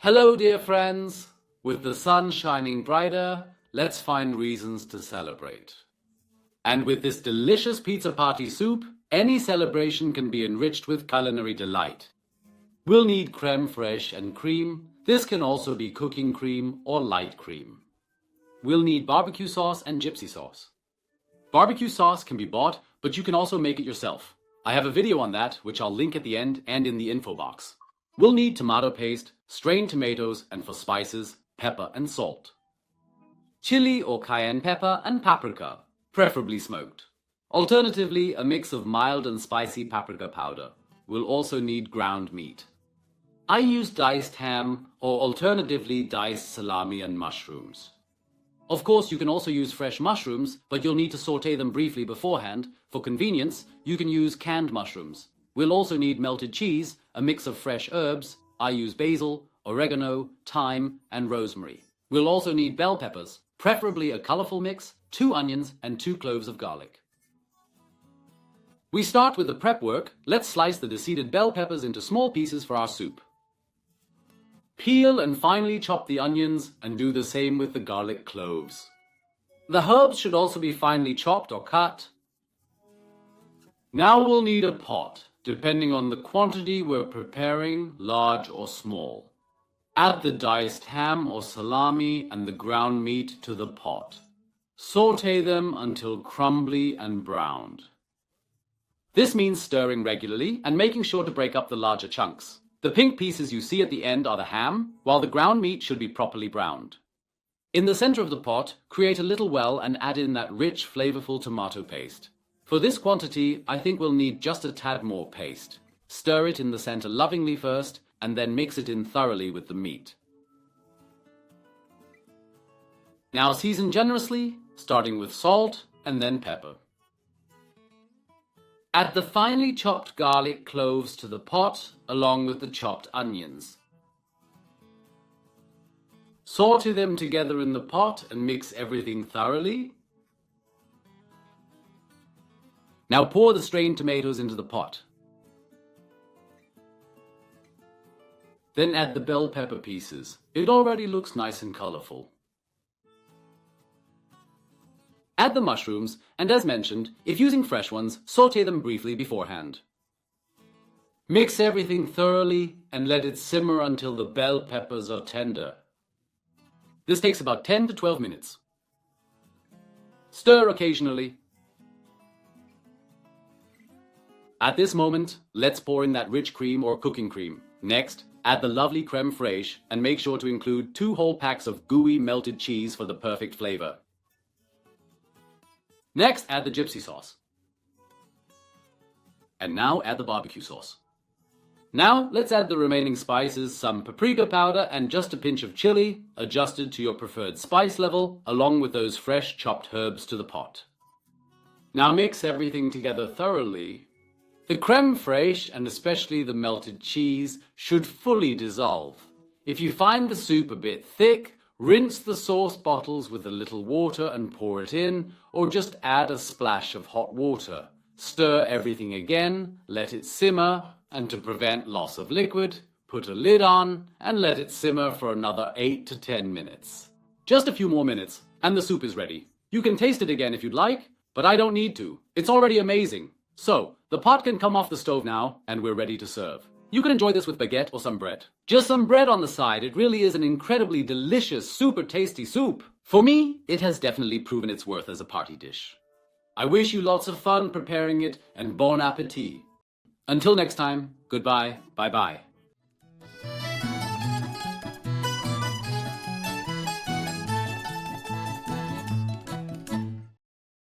Hello, dear friends. With the sun shining brighter, let's find reasons to celebrate. And with this delicious pizza party soup, any celebration can be enriched with culinary delight. We'll need crème fraîche and cream. This can also be cooking cream or light cream. We'll need barbecue sauce and gypsy sauce. Barbecue sauce can be bought, but you can also make it yourself. I have a video on that, which I'll link at the end and in the info box. We'll need tomato paste, strained tomatoes, and for spices, pepper and salt. Chili or cayenne pepper and paprika, preferably smoked. Alternatively, a mix of mild and spicy paprika powder. We'll also need ground meat. I use diced ham or alternatively diced salami and mushrooms. Of course, you can also use fresh mushrooms, but you'll need to saute them briefly beforehand. For convenience, you can use canned mushrooms. We'll also need melted cheese, a mix of fresh herbs. I use basil, oregano, thyme, and rosemary. We'll also need bell peppers, preferably a colorful mix, 2 onions, and 2 cloves of garlic. We start with the prep work. Let's slice the deseeded bell peppers into small pieces for our soup. Peel and finely chop the onions and do the same with the garlic cloves. The herbs should also be finely chopped or cut. Now we'll need a pot, depending on the quantity we're preparing, large or small. Add the diced ham or salami and the ground meat to the pot. Saute them until crumbly and browned. This means stirring regularly and making sure to break up the larger chunks. The pink pieces you see at the end are the ham, while the ground meat should be properly browned. In the center of the pot, create a little well and add in that rich, flavorful tomato paste. For this quantity, I think we'll need just a tad more paste. Stir it in the center lovingly first, and then mix it in thoroughly with the meat. Now season generously, starting with salt and then pepper. Add the finely chopped garlic cloves to the pot, along with the chopped onions. Saute them together in the pot and mix everything thoroughly. Now pour the strained tomatoes into the pot. Then add the bell pepper pieces. It already looks nice and colorful. Add the mushrooms, and as mentioned, if using fresh ones, saute them briefly beforehand. Mix everything thoroughly and let it simmer until the bell peppers are tender. This takes about 10 to 12 minutes. Stir occasionally. At this moment, let's pour in that rich cream or cooking cream. Next, add the lovely crème fraîche and make sure to include 2 whole packs of gooey melted cheese for the perfect flavor. Next, add the gypsy sauce. And now add the barbecue sauce. Now, let's add the remaining spices, some paprika powder and just a pinch of chili, adjusted to your preferred spice level, along with those fresh chopped herbs to the pot. Now mix everything together thoroughly. The crème fraîche, and especially the melted cheese, should fully dissolve. If you find the soup a bit thick, rinse the sauce bottles with a little water and pour it in, or just add a splash of hot water. Stir everything again, let it simmer, and to prevent loss of liquid, put a lid on and let it simmer for another 8 to 10 minutes. Just a few more minutes, and the soup is ready. You can taste it again if you'd like, but I don't need to. It's already amazing. So, the pot can come off the stove now, and we're ready to serve. You can enjoy this with baguette or some bread. Just some bread on the side. It really is an incredibly delicious, super tasty soup. For me, it has definitely proven its worth as a party dish. I wish you lots of fun preparing it, and bon appétit. Until next time, goodbye, bye-bye.